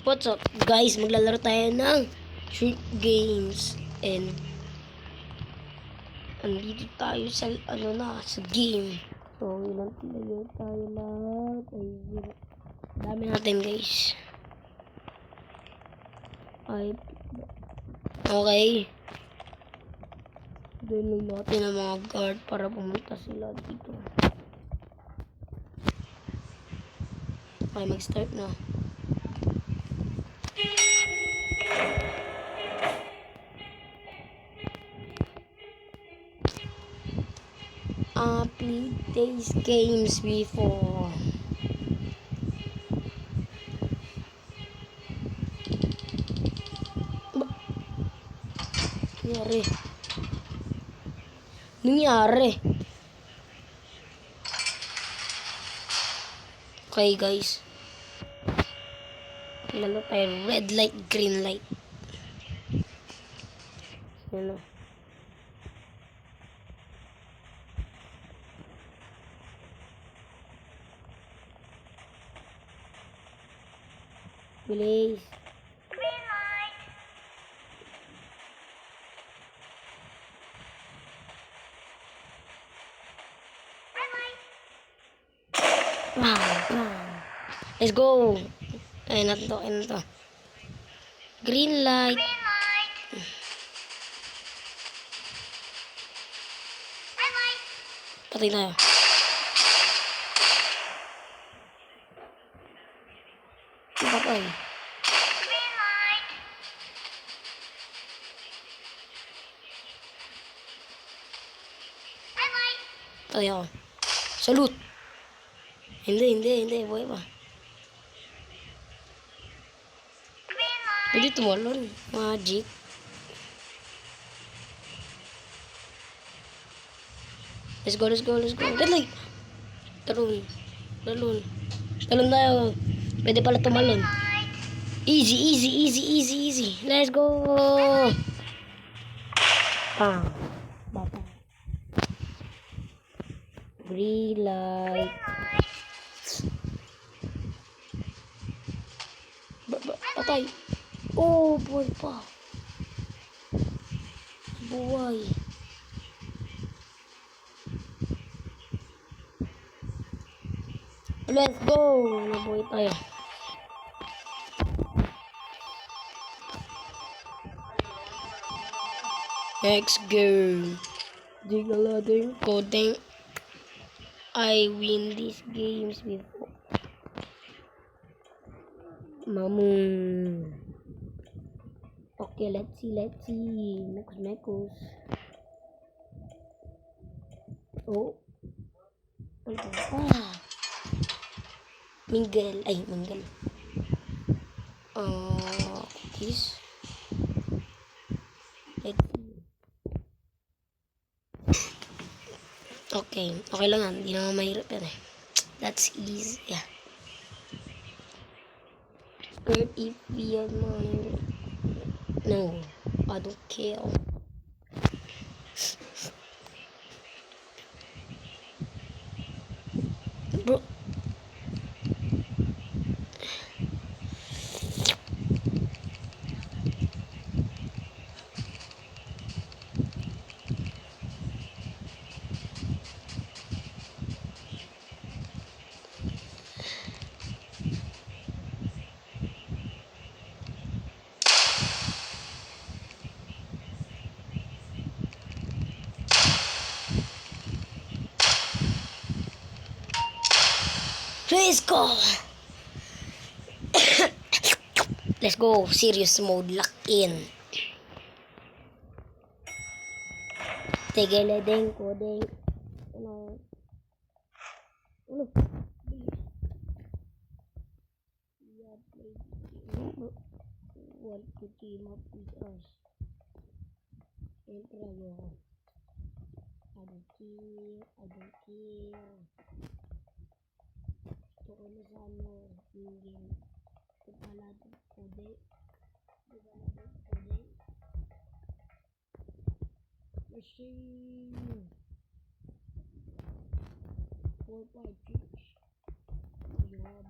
What's up guys, maglalaro tayo ng Shrimp Games and andito tayo sa sa game. So ilang player tayo lahat ay dami natin guys. Ay okay, doon natin ang mga guard para pumunta sila dito. Okay, mag-start na. Played these games before. Nangyari. Okay guys, lalo tayo red light, green light. Ano? Bilis. Green light. Red light. Let's go. Ayun na to. Green light. Green light. Red light. Patay tayo. Patay. Green light. Red light. Patay ako. Salute. Hindi. Buhay pa. Green light. Pwede tumalon. Magic. Let's go. Red light. Talon tayo. Pwede pala tumalon. Easy. Let's go. Bata. Green light. Patay. Oh, buhay pa. Buhay. Let's go. Nabuhay tayo. Next game. Digalading coding. I win these games before. Mamu. Okay, let's see. Mekos. Oh. Mingle. Cookies. Let's see. Okay lang yan. Hindi naman mahirap yan eh. That's easy. Yeah. But if we are money, no, I don't care. Bro. Let's go. Let's go. Serious mode. Lock in. Tigilading coding. Ano? Want to team up with us? Enter yo. I don't care. Ito ko na sa yung game. Ito pala ito kode. Machine. 4-5 6. You have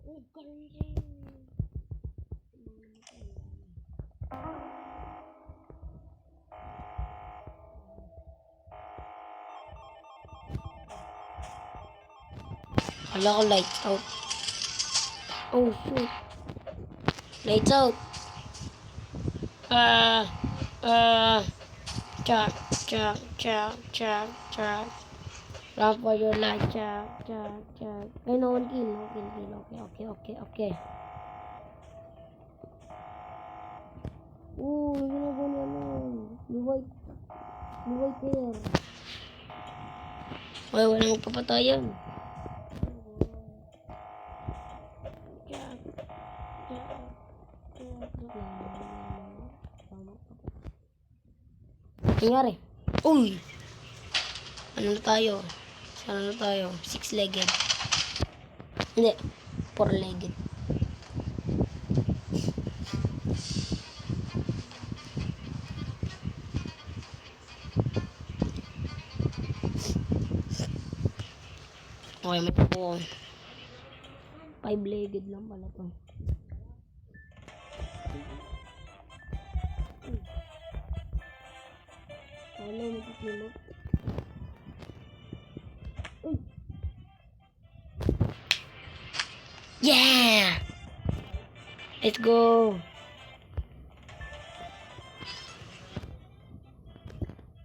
Oh, galing. Kala ko lights out. Oh, shoot. Lights out. Chak, chak, chak, chak, chak. Run for your life, chak, chak, chak. Ay, no one kill, no kill, kill. Okay. May ginagawa niya nun. Ni white hair. Ay, walang magpapatayan. Nangyari? Uy! Ano na tayo? Saan na tayo? 6-legged. Hindi. 4-legged. Okay, may po. 5-legged lang pala to. Wala, matutulog. Yeah! Let's go!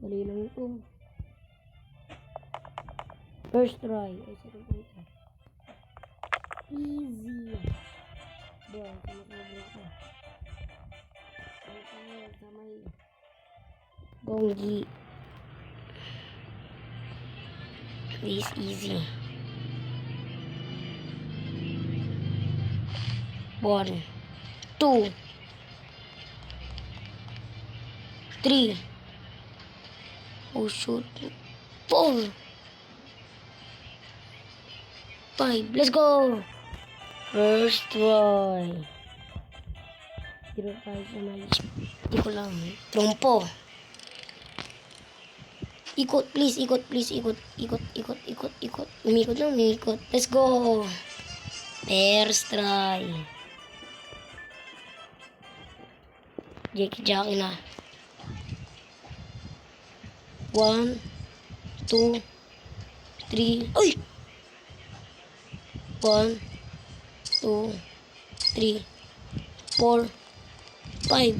Dali lang ito. First try. Ay, second try ito. Easy. Doon, sumasobra ko. Sa may bonggi. This easy. 1, 2, 3. Oh shoot. 4, 5. Let's go. First try. Zero tayo sa may. Hindi ko lang. Trumpo. Ikot, please. Ikot. Umikot lang, umikot. Let's go. First try. Jackie na. 1, 2, 3. Uy! 1, 2, 3, 4, 5.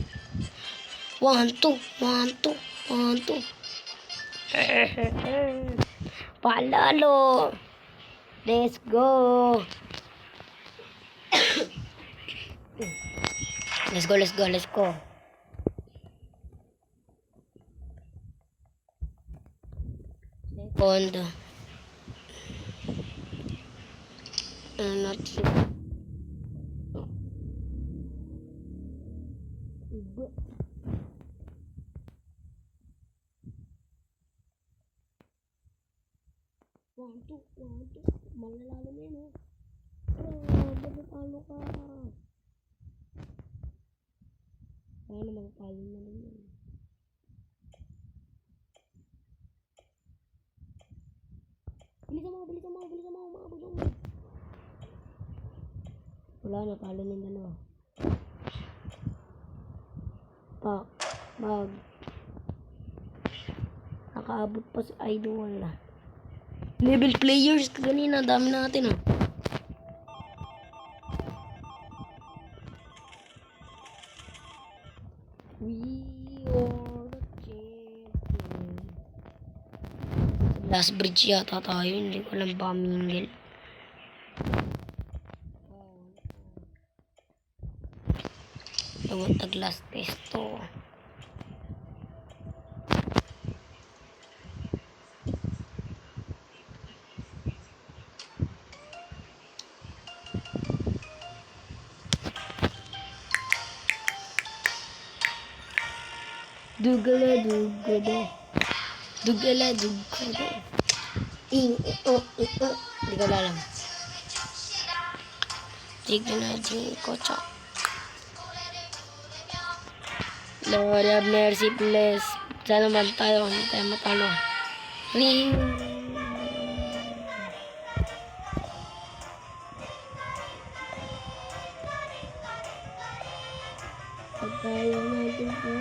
1, 2. Palalo. Let's go. Let's go. Second. Not sure. One, two. Malalalo na yun, oh. Talo ka. Kaya naman talo na rin yun. Bilisan mo, mga budong. Wala na, talo na yung dalawa. Bag. Nakaabot pa si Idol na. Level players kanina, dami natin ah. We are the champion. Last bridge yata tayo, hindi ko alam ba mingle. Tawag tag last test to. Dugala. Hindi ko alam. Tignan natin yung kotsa. Lord have mercy, please. Sana naman tayo, hindi tayo matalo. Ring. Pagkaya natin po.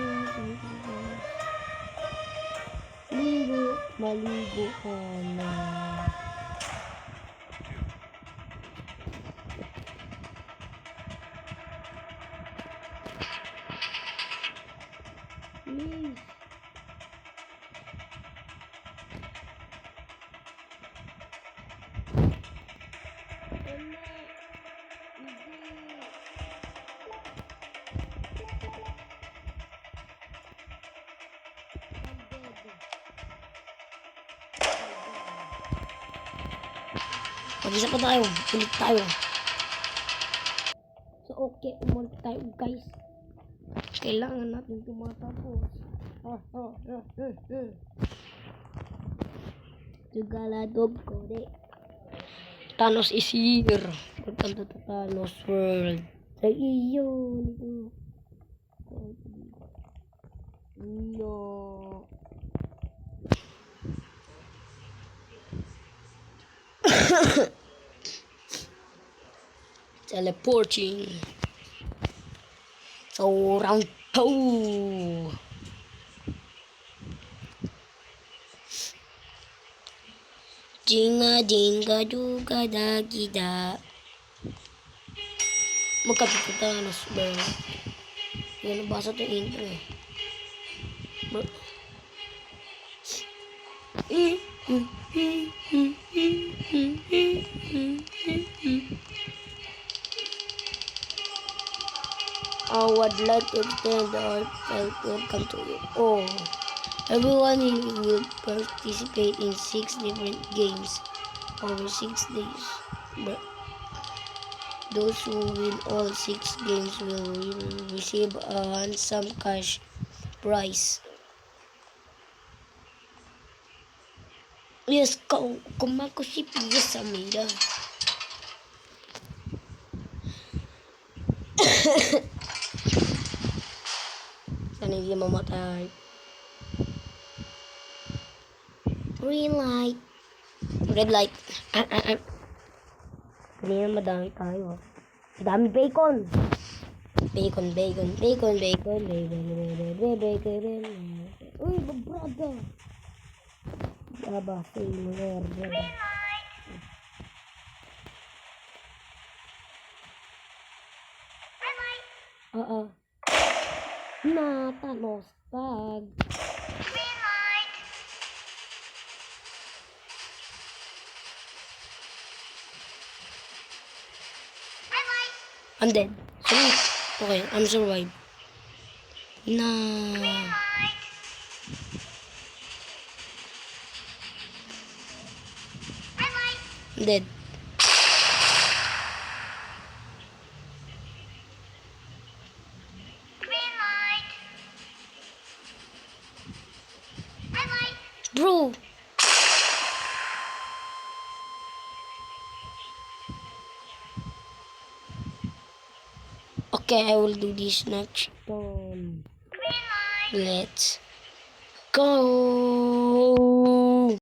Ligo. Maligo ka na. Please. Mag-isa pa tayo. Ulit tayo. So, okay. Umalit tayo, guys. Kailangan natin tumatapos. Tugaladog ko, de. Thanos is here. Welcome to the Thanos world. Ay, iyon. No. Teleporting. So, round 2. Jinga jinga juga dagida. Magkapit ka Thanos, bro. Yan, nabasa ito yung intro eh. Bro. I would like to extend our welcome to you all. Everyone here will participate in 6 different games over 6 days. But those who win all 6 games will receive a handsome cash prize. Yes, kumako si Pia Samira. Sana hindi mamatay. Green light. Red light. Kanina madami tayo. Madami bacon. Bacon. Uy, brother. Baba, failure. Green light. Red light. Na, Thanos tag. Green light. Red light. I'm dead. Sweet. Okay, I'm survived. Na. Green light. Red light. I'm dead. Green light. Red light. Bro. Okay, I will do this next time. Green light. Let's go.